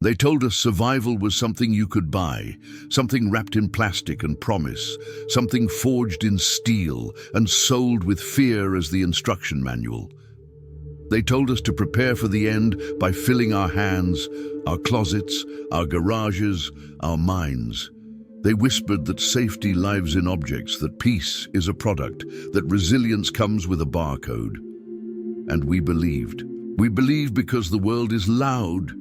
They told us survival was something you could buy, something wrapped in plastic and promise, something forged in steel and sold with fear as the instruction manual. They told us to prepare for the end by filling our hands, our closets, our garages, our minds. They whispered that safety lives in objects, that peace is a product, that resilience comes with a barcode. And we believed. We believe because the world is loud,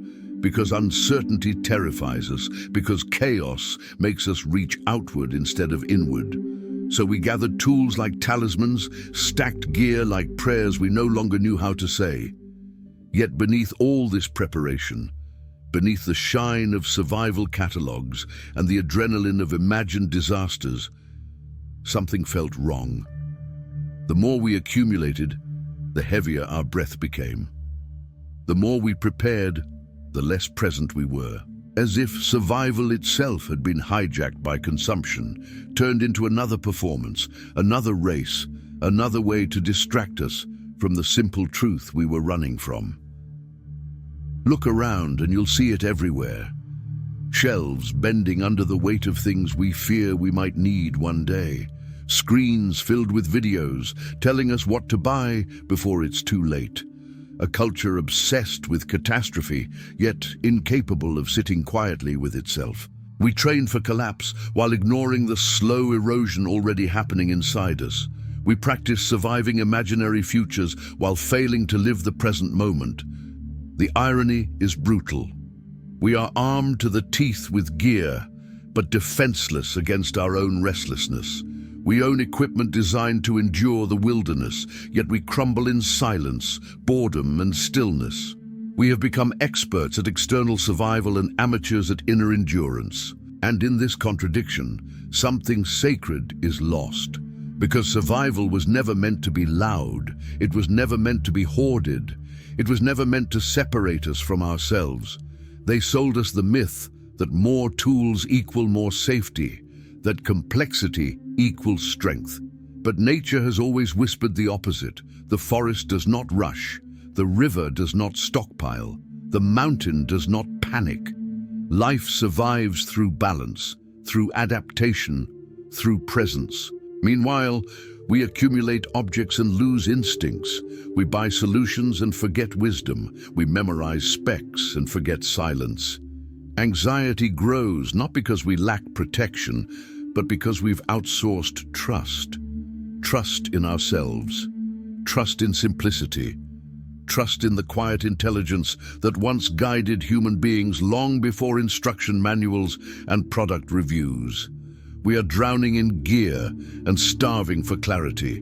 because uncertainty terrifies us, because chaos makes us reach outward instead of inward. So we gathered tools like talismans, stacked gear like prayers we no longer knew how to say. Yet beneath all this preparation, beneath the shine of survival catalogues and the adrenaline of imagined disasters, something felt wrong. The more we accumulated, the heavier our breath became. The more we prepared, the less present we were. As if survival itself had been hijacked by consumption, turned into another performance, another race, another way to distract us from the simple truth we were running from. Look around and you'll see it everywhere. Shelves bending under the weight of things we fear we might need one day. Screens filled with videos telling us what to buy before it's too late. A culture obsessed with catastrophe, yet incapable of sitting quietly with itself. We train for collapse while ignoring the slow erosion already happening inside us. We practice surviving imaginary futures while failing to live the present moment. The irony is brutal. We are armed to the teeth with gear, but defenseless against our own restlessness. We own equipment designed to endure the wilderness, yet we crumble in silence, boredom, and stillness. We have become experts at external survival and amateurs at inner endurance. And in this contradiction, something sacred is lost. Because survival was never meant to be loud, it was never meant to be hoarded, it was never meant to separate us from ourselves. They sold us the myth that more tools equal more safety, that complexity equals strength. But nature has always whispered the opposite. The forest does not rush. The river does not stockpile. The mountain does not panic. Life survives through balance, through adaptation, through presence. Meanwhile, we accumulate objects and lose instincts. We buy solutions and forget wisdom. We memorize specs and forget silence. Anxiety grows not because we lack protection, but because we've outsourced trust. Trust in ourselves, trust in simplicity, trust in the quiet intelligence that once guided human beings long before instruction manuals and product reviews. We are drowning in gear and starving for clarity.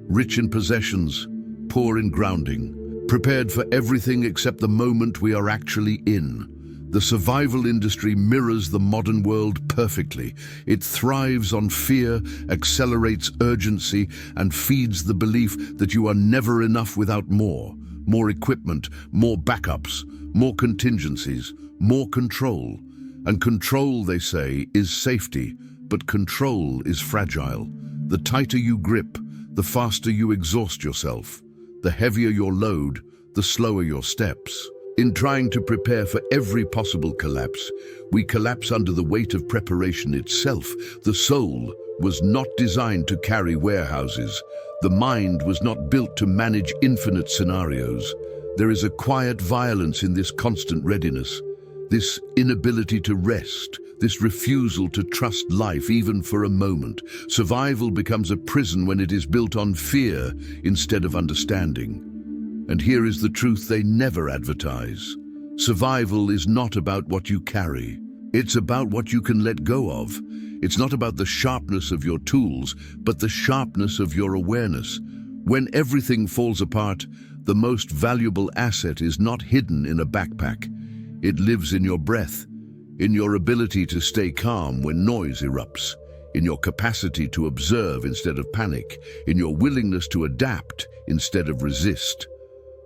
Rich in possessions, poor in grounding, prepared for everything except the moment we are actually in. The survival industry mirrors the modern world perfectly. It thrives on fear, accelerates urgency, and feeds the belief that you are never enough without more. More equipment, more backups, more contingencies, more control. And control, they say, is safety, but control is fragile. The tighter you grip, the faster you exhaust yourself. The heavier your load, the slower your steps. In trying to prepare for every possible collapse, we collapse under the weight of preparation itself. The soul was not designed to carry warehouses. The mind was not built to manage infinite scenarios. There is a quiet violence in this constant readiness, this inability to rest, this refusal to trust life even for a moment. Survival becomes a prison when it is built on fear instead of understanding. And here is the truth they never advertise. Survival is not about what you carry. It's about what you can let go of. It's not about the sharpness of your tools, but the sharpness of your awareness. When everything falls apart, the most valuable asset is not hidden in a backpack. It lives in your breath, in your ability to stay calm when noise erupts, in your capacity to observe instead of panic, in your willingness to adapt instead of resist.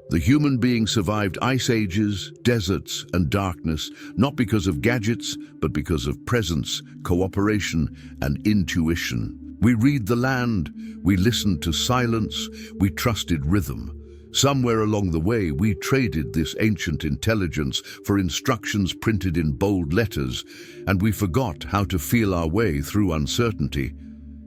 The human being survived ice ages, deserts, and darkness, not because of gadgets, but because of presence, cooperation, and intuition. We read the land, we listened to silence, we trusted rhythm. Somewhere along the way, we traded this ancient intelligence for instructions printed in bold letters, and we forgot how to feel our way through uncertainty.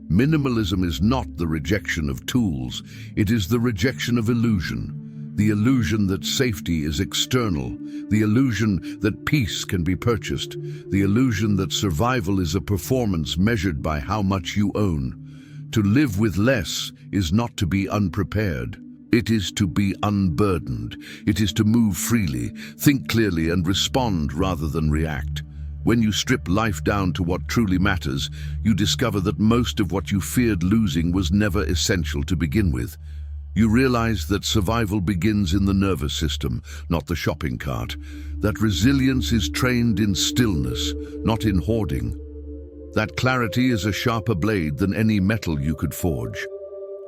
Minimalism is not the rejection of tools, it is the rejection of illusion. The illusion that safety is external, the illusion that peace can be purchased, the illusion that survival is a performance measured by how much you own. To live with less is not to be unprepared. It is to be unburdened. It is to move freely, think clearly, and respond rather than react. When you strip life down to what truly matters, you discover that most of what you feared losing was never essential to begin with. You realize that survival begins in the nervous system, not the shopping cart. That resilience is trained in stillness, not in hoarding. That clarity is a sharper blade than any metal you could forge.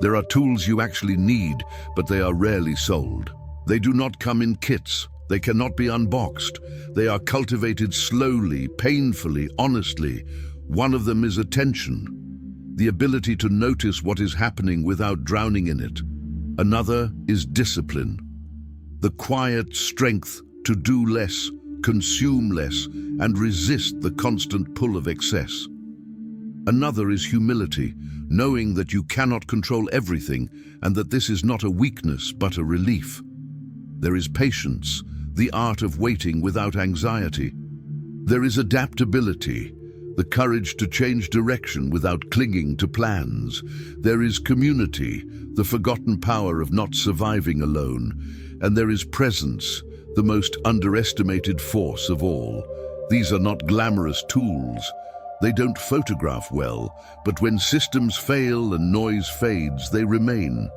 There are tools you actually need, but they are rarely sold. They do not come in kits. They cannot be unboxed. They are cultivated slowly, painfully, honestly. One of them is attention, the ability to notice what is happening without drowning in it. Another is discipline, the quiet strength to do less, consume less, and resist the constant pull of excess. Another is humility, knowing that you cannot control everything and that this is not a weakness but a relief. There is patience, the art of waiting without anxiety. There is adaptability, the courage to change direction without clinging to plans. There is community, the forgotten power of not surviving alone. And there is presence, the most underestimated force of all. These are not glamorous tools. They don't photograph well, but when systems fail and noise fades, they remain.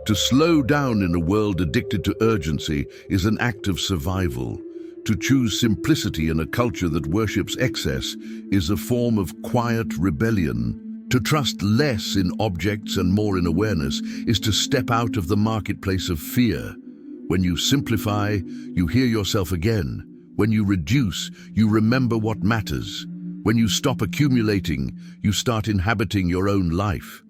To slow down in a world addicted to urgency is an act of survival. To choose simplicity in a culture that worships excess is a form of quiet rebellion. To trust less in objects and more in awareness is to step out of the marketplace of fear. When you simplify, you hear yourself again. When you reduce, you remember what matters. When you stop accumulating, you start inhabiting your own life.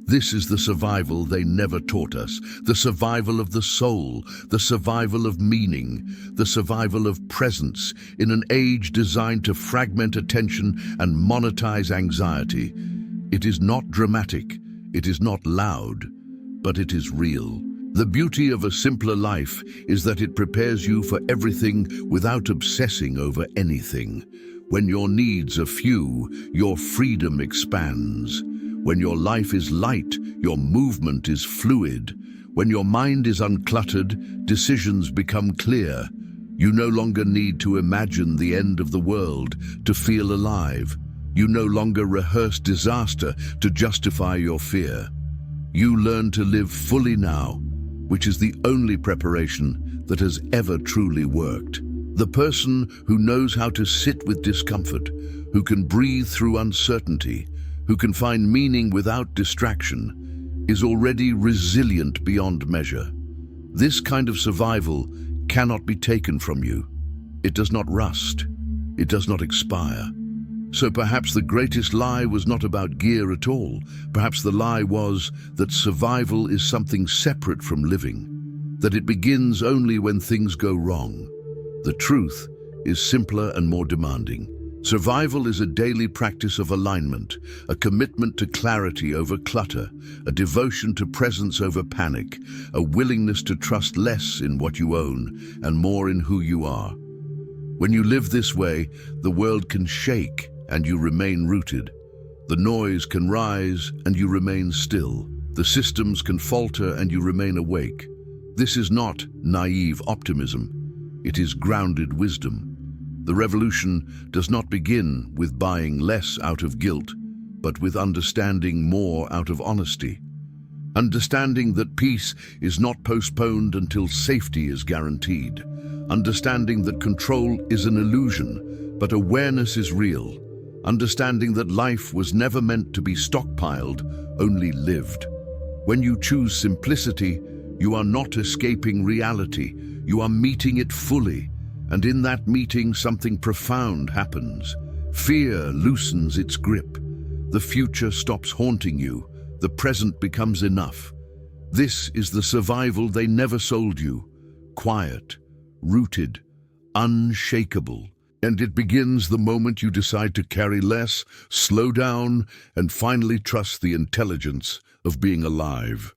This is the survival they never taught us, the survival of the soul, the survival of meaning, the survival of presence in an age designed to fragment attention and monetize anxiety. It is not dramatic, it is not loud, but it is real. The beauty of a simpler life is that it prepares you for everything without obsessing over anything. When your needs are few, your freedom expands. When your life is light, your movement is fluid. When your mind is uncluttered, decisions become clear. You no longer need to imagine the end of the world to feel alive. You no longer rehearse disaster to justify your fear. You learn to live fully now, which is the only preparation that has ever truly worked. The person who knows how to sit with discomfort, who can breathe through uncertainty, who can find meaning without distraction, is already resilient beyond measure. This kind of survival cannot be taken from you. It does not rust. It does not expire. So perhaps the greatest lie was not about gear at all. Perhaps the lie was that survival is something separate from living, that it begins only when things go wrong. The truth is simpler and more demanding. Survival is a daily practice of alignment, a commitment to clarity over clutter, a devotion to presence over panic, a willingness to trust less in what you own and more in who you are. When you live this way, the world can shake and you remain rooted. The noise can rise and you remain still. The systems can falter and you remain awake. This is not naive optimism. It is grounded wisdom. The revolution does not begin with buying less out of guilt, but with understanding more out of honesty. Understanding that peace is not postponed until safety is guaranteed. Understanding that control is an illusion, but awareness is real. Understanding that life was never meant to be stockpiled, only lived. When you choose simplicity, you are not escaping reality. You are meeting it fully. And in that meeting, something profound happens. Fear loosens its grip. The future stops haunting you. The present becomes enough. This is the survival they never sold you. Quiet, rooted, unshakable. And it begins the moment you decide to carry less, slow down, and finally trust the intelligence of being alive.